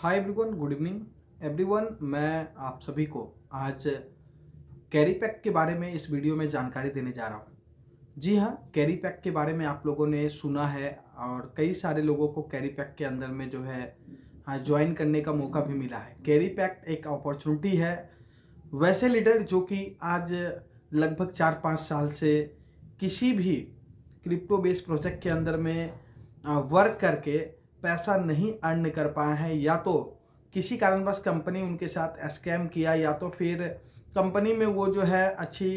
Hi everyone, good evening everyone. मैं आप सभी को आज कैरी पैक के बारे में इस वीडियो में जानकारी देने जा रहा हूँ। जी हाँ, कैरी पैक के बारे में आप लोगों ने सुना है और कई सारे लोगों को कैरी पैक के अंदर में जो है हाँ ज्वाइन करने का मौका भी मिला है। कैरी पैक एक अपॉर्चुनिटी है। वैसे लीडर जो कि आज लगभग 4-5 साल से किसी भी क्रिप्टो बेस्ड प्रोजेक्ट के अंदर में वर्क करके पैसा नहीं अर्न कर पाए हैं, या तो किसी कारणवश कंपनी उनके साथ स्कैम किया, या तो फिर कंपनी में वो जो है अच्छी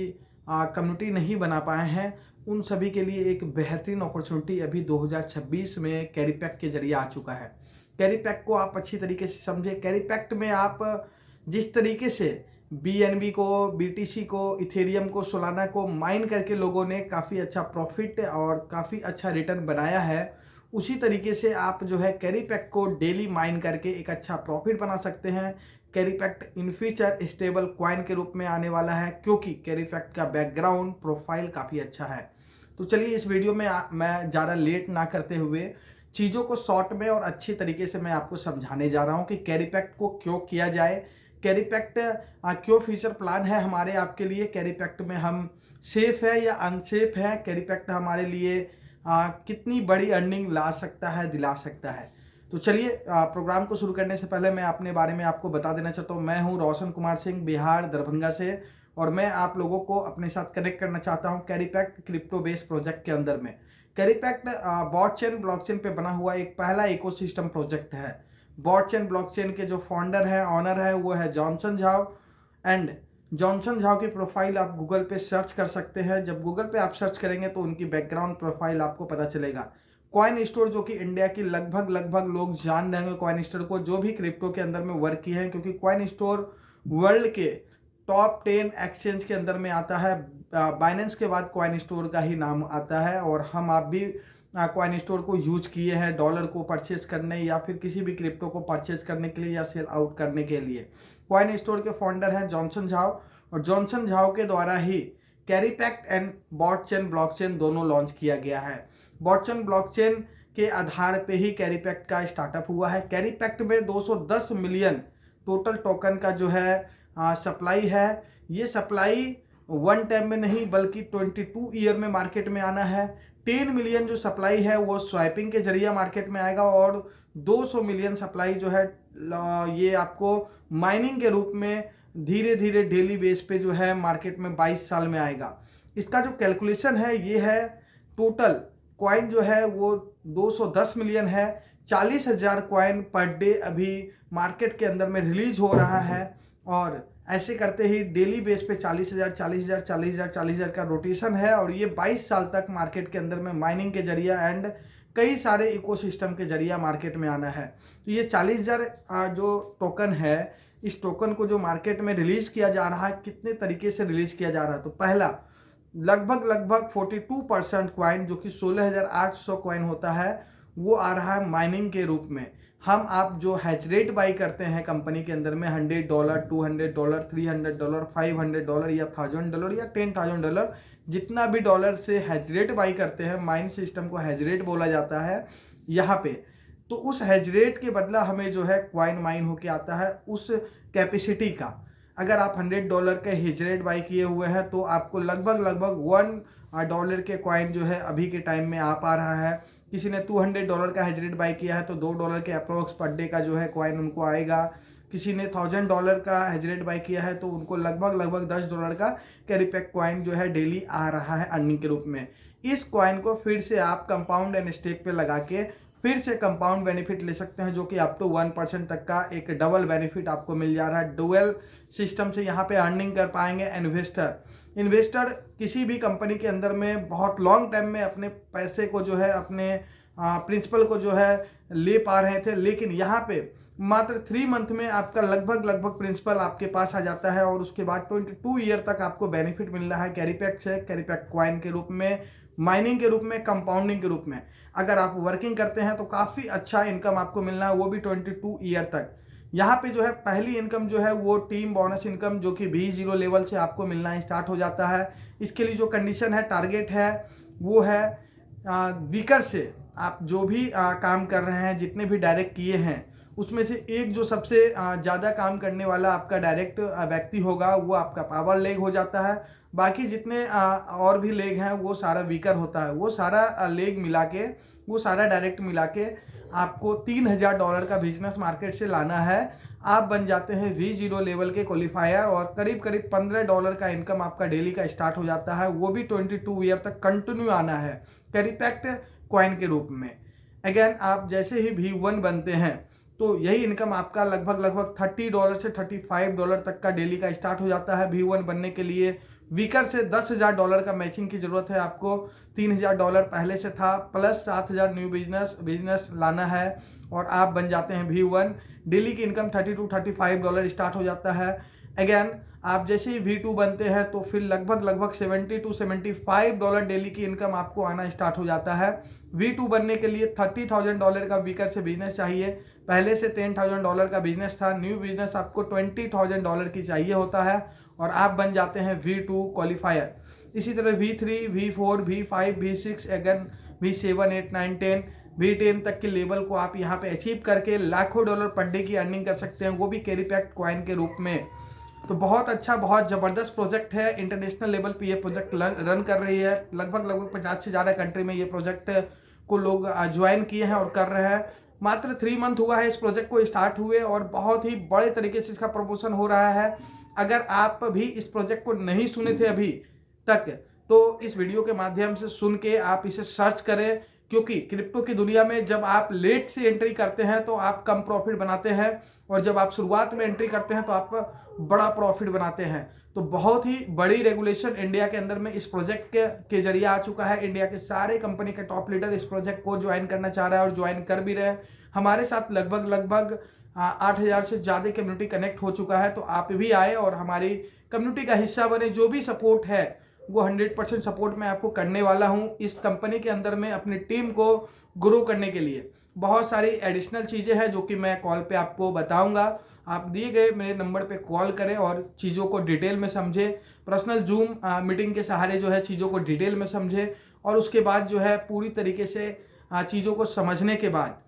कम्युनिटी नहीं बना पाए हैं, उन सभी के लिए एक बेहतरीन अपॉर्चुनिटी अभी 2026 में कैरी पैक के जरिए आ चुका है। कैरी पैक को आप अच्छी तरीके से समझे। कैरी पैक में आप जिस तरीके से BNB को, BTC को, इथेरियम को, सोलाना को माइन करके लोगों ने काफ़ी अच्छा प्रॉफिट और काफ़ी अच्छा रिटर्न बनाया है, उसी तरीके से आप जो है कैरी पैक को डेली माइन करके एक अच्छा प्रॉफिट बना सकते हैं। Carry pack in future stable coin के रूप में आने वाला है, क्योंकि कैरी पैक का बैकग्राउंड प्रोफाइल काफ़ी अच्छा है। तो चलिए इस वीडियो में मैं ज़्यादा लेट ना करते हुए चीज़ों को शॉर्ट में और अच्छी तरीके से मैं आपको समझाने जा रहा हूँ कि कैरी पैक को क्यों किया जाए, कैरी पैक्ट क्यों फ्यूचर प्लान है हमारे आपके लिए, कैरी पैक्ट में हम सेफ है या अनसेफ है, कैरी पैक्ट हमारे लिए कितनी बड़ी अर्निंग ला सकता है, दिला सकता है। तो चलिए प्रोग्राम को शुरू करने से पहले मैं अपने बारे में आपको बता देना चाहता हूँ। मैं हूँ रोशन कुमार सिंह, बिहार दरभंगा से, और मैं आप लोगों को अपने साथ कनेक्ट करना चाहता हूँ कैरी पैक्ट क्रिप्टो बेस्ड प्रोजेक्ट के अंदर में। कैरी पैक्ट बॉटचेन ब्लॉकचेन पे बना हुआ एक पहला इकोसिस्टम प्रोजेक्ट है। बॉटचेन ब्लॉकचेन के जो फाउंडर है, ऑनर है, वो है Johnson Zhao. And Johnson Zhao की प्रोफाइल आप गूगल पे सर्च कर सकते हैं। जब गूगल पे आप सर्च करेंगे तो उनकी बैकग्राउंड प्रोफाइल आपको पता चलेगा। कॉइन स्टोर जो कि इंडिया की लगभग लोग जान रहे होंगे कॉइन स्टोर को, जो भी क्रिप्टो के अंदर में वर्क किए हैं, क्योंकि कॉइन स्टोर वर्ल्ड के टॉप 10 एक्सचेंज के अंदर में आता है। बाइनेंस के बाद कॉइन स्टोर का ही नाम आता है, और हम आप भी कॉइन स्टोर को यूज किए हैं डॉलर को परचेज करने या फिर किसी भी क्रिप्टो को परचेज करने के लिए या सेल आउट करने के लिए। कॉइन स्टोर के फाउंडर हैं जॉनसन झाओ, और जॉनसन झाओ के द्वारा ही कैरी पैक्ट एंड बॉटचेन ब्लॉकचेन दोनों लॉन्च किया गया है। बॉटचेन ब्लॉकचेन के आधार पे ही कैरी पैक्ट का स्टार्टअप हुआ है। कैरी पैक्ट में 210 मिलियन टोटल टोकन का जो है सप्लाई है। ये सप्लाई वन टाइम में नहीं बल्कि 22 ईयर में मार्केट में आना है। 10 मिलियन जो सप्लाई है वो स्वाइपिंग के जरिए मार्केट में आएगा, और 200 मिलियन सप्लाई जो है ये आपको माइनिंग के रूप में धीरे धीरे डेली बेस पे जो है मार्केट में 22 साल में आएगा। इसका जो कैलकुलेशन है ये है, टोटल कॉइन जो है वो 210 मिलियन है। 40,000 कॉइन पर डे अभी मार्केट के अंदर में रिलीज हो रहा है, और ऐसे करते ही डेली बेस पे 40,000 40,000 40,000 40,000 का रोटेशन है, और ये 22 साल तक मार्केट के अंदर में माइनिंग के जरिए एंड कई सारे इकोसिस्टम के जरिए मार्केट में आना है। तो ये 40,000 जो टोकन है, इस टोकन को जो मार्केट में रिलीज किया जा रहा है, कितने तरीके से रिलीज किया जा रहा है। तो पहला लगभग 42% कॉइन, जो कि 16,800 कॉइन होता है, वो आ रहा है माइनिंग के रूप में। हम आप जो हैच रेट बाई करते हैं कंपनी के अंदर में $100, $200, $300, $500 या $1,000 या $10,000, जितना भी डॉलर से हैच रेट बाई करते हैं, माइन सिस्टम को हैच रेट बोला जाता है यहाँ पे। तो उस हैच रेट के बदला हमें जो है कॉइन माइन होके आता है उस कैपेसिटी का। अगर आप $100 के हैच रेट बाई किए हुए हैं तो आपको लगभग $1 के कॉइन जो है अभी के टाइम में आ पा रहा है। किसी ने $200 का हैच रेट बाई किया है तो $2 के अप्रोक्स पर डे का जो है कॉइन उनको आएगा। किसी ने $1,000 का हैच रेट बाई किया है तो उनको लगभग $10 का कैरी पैक कॉइन जो है डेली आ रहा है अर्निंग के रूप में। इस कॉइन को फिर से आप कंपाउंड एंड स्टेक पे लगा के फिर से कंपाउंड बेनिफिट ले सकते हैं, जो कि अप टू 1% तक का एक डबल बेनिफिट आपको मिल जा रहा है। डुअल सिस्टम से यहाँ पे अर्निंग कर पाएंगे इन्वेस्टर किसी भी कंपनी के अंदर में बहुत लॉन्ग टाइम में अपने पैसे को जो है, अपने प्रिंसिपल को जो है ले पा रहे थे, लेकिन यहाँ पे मात्र 3 मंथ में आपका लगभग प्रिंसिपल आपके पास आ जाता है, और उसके बाद 22 ईयर तक आपको बेनिफिट मिल रहा है कैरी पैक से, कैरी पैक कॉइन के रूप में, माइनिंग के रूप में, कंपाउंडिंग के रूप में। अगर आप वर्किंग करते हैं तो काफ़ी अच्छा इनकम आपको मिलना है, वो भी 22 ईयर तक। यहाँ पे जो है पहली इनकम जो है वो टीम बोनस इनकम, जो कि V0 लेवल से आपको मिलना स्टार्ट हो जाता है। इसके लिए जो कंडीशन है, टारगेट है, वो है वीकर से आप जो भी काम कर रहे हैं, जितने भी डायरेक्ट किए हैं उसमें से एक जो सबसे ज़्यादा काम करने वाला आपका डायरेक्ट व्यक्ति होगा वो आपका पावर लेग हो जाता है। बाकी जितने और भी लेग हैं वो सारा वीकर होता है। वो सारा लेग मिला के, वो सारा डायरेक्ट मिला के आपको $3000 का बिजनेस मार्केट से लाना है। आप बन जाते हैं V0 लेवल के क्वालिफायर और करीब करीब $15 का इनकम आपका डेली का स्टार्ट हो जाता है। वो भी 22 ईयर तक कंटिन्यू आना है कैरीपैक्ट कॉइन के रूप में। अगेन आप जैसे ही V1 बनते हैं तो यही इनकम आपका लगभग $30 से $35 तक का डेली का स्टार्ट हो जाता है। V1 बनने के लिए वीकर से $10,000 का मैचिंग की जरूरत है आपको। $3000 पहले से था प्लस 7000 न्यू बिजनेस लाना है और आप बन जाते हैं V1। डेली की इनकम $30 to $35 स्टार्ट हो जाता है। अगेन आप जैसे ही V2 बनते हैं तो फिर लगभग $70 to $75 डेली की इनकम आपको आना स्टार्ट हो जाता है। V2 बनने के लिए $30,000 का वीकर से बिजनेस चाहिए। पहले से $10,000 का बिजनेस था, न्यू बिजनेस आपको $20,000 की चाहिए होता है और आप बन जाते हैं V2 क्वालिफायर। इसी तरह V3, V4, V5, V6, again V7, 8, 9, 10, V10 तक के लेवल को आप यहाँ पे अचीव करके लाखों डॉलर पर डे की अर्निंग कर सकते हैं, वो भी कैरीपैक्ट कॉइन के रूप में। तो बहुत अच्छा, बहुत ज़बरदस्त प्रोजेक्ट है। इंटरनेशनल लेवल पे ये प्रोजेक्ट रन कर रही है। लगभग 50 से ज़्यादा कंट्री में ये प्रोजेक्ट को लोग ज्वाइन किए हैं और कर रहे हैं। मात्र 3 मंथ हुआ है इस प्रोजेक्ट को स्टार्ट हुए और बहुत ही बड़े तरीके से इसका प्रमोशन हो रहा है। अगर आप भी इस प्रोजेक्ट को नहीं सुने थे अभी तक तो इस वीडियो के माध्यम से सुन के आप इसे सर्च करें, क्योंकि क्रिप्टो की दुनिया में जब आप लेट से एंट्री करते हैं तो आप कम प्रॉफिट बनाते हैं और जब आप शुरुआत में एंट्री करते हैं तो आप बड़ा प्रॉफिट बनाते हैं। तो बहुत ही बड़ी रेगुलेशन इंडिया के अंदर में इस प्रोजेक्ट के जरिए आ चुका है। इंडिया के सारे कंपनी के टॉप लीडर इस प्रोजेक्ट को ज्वाइन करना चाह रहा है और ज्वाइन कर भी रहे हैं। हमारे साथ लगभग 8000 से ज़्यादा कम्युनिटी कनेक्ट हो चुका है। तो आप भी आए और हमारी कम्युनिटी का हिस्सा बने। जो भी सपोर्ट है वो 100% सपोर्ट मैं आपको करने वाला हूं इस कंपनी के अंदर में अपनी टीम को ग्रो करने के लिए। बहुत सारी एडिशनल चीज़ें हैं जो कि मैं कॉल पे आपको बताऊंगा। आप दिए गए मेरे नंबर पे कॉल करें और चीज़ों को डिटेल में समझें। पर्सनल जूम मीटिंग के सहारे जो है चीज़ों को डिटेल में समझें और उसके बाद जो है पूरी तरीके से चीज़ों को समझने के बाद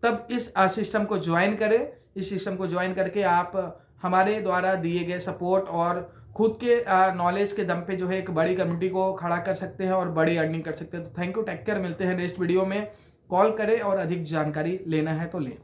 तब इस सिस्टम को ज्वाइन करें। इस सिस्टम को ज्वाइन करके आप हमारे द्वारा दिए गए सपोर्ट और खुद के नॉलेज के दम पे जो है एक बड़ी कम्युनिटी को खड़ा कर सकते हैं और बड़ी अर्निंग कर सकते हैं। तो थैंक यू, टेक केयर, मिलते हैं नेक्स्ट वीडियो में। कॉल करें और अधिक जानकारी लेना है तो लें।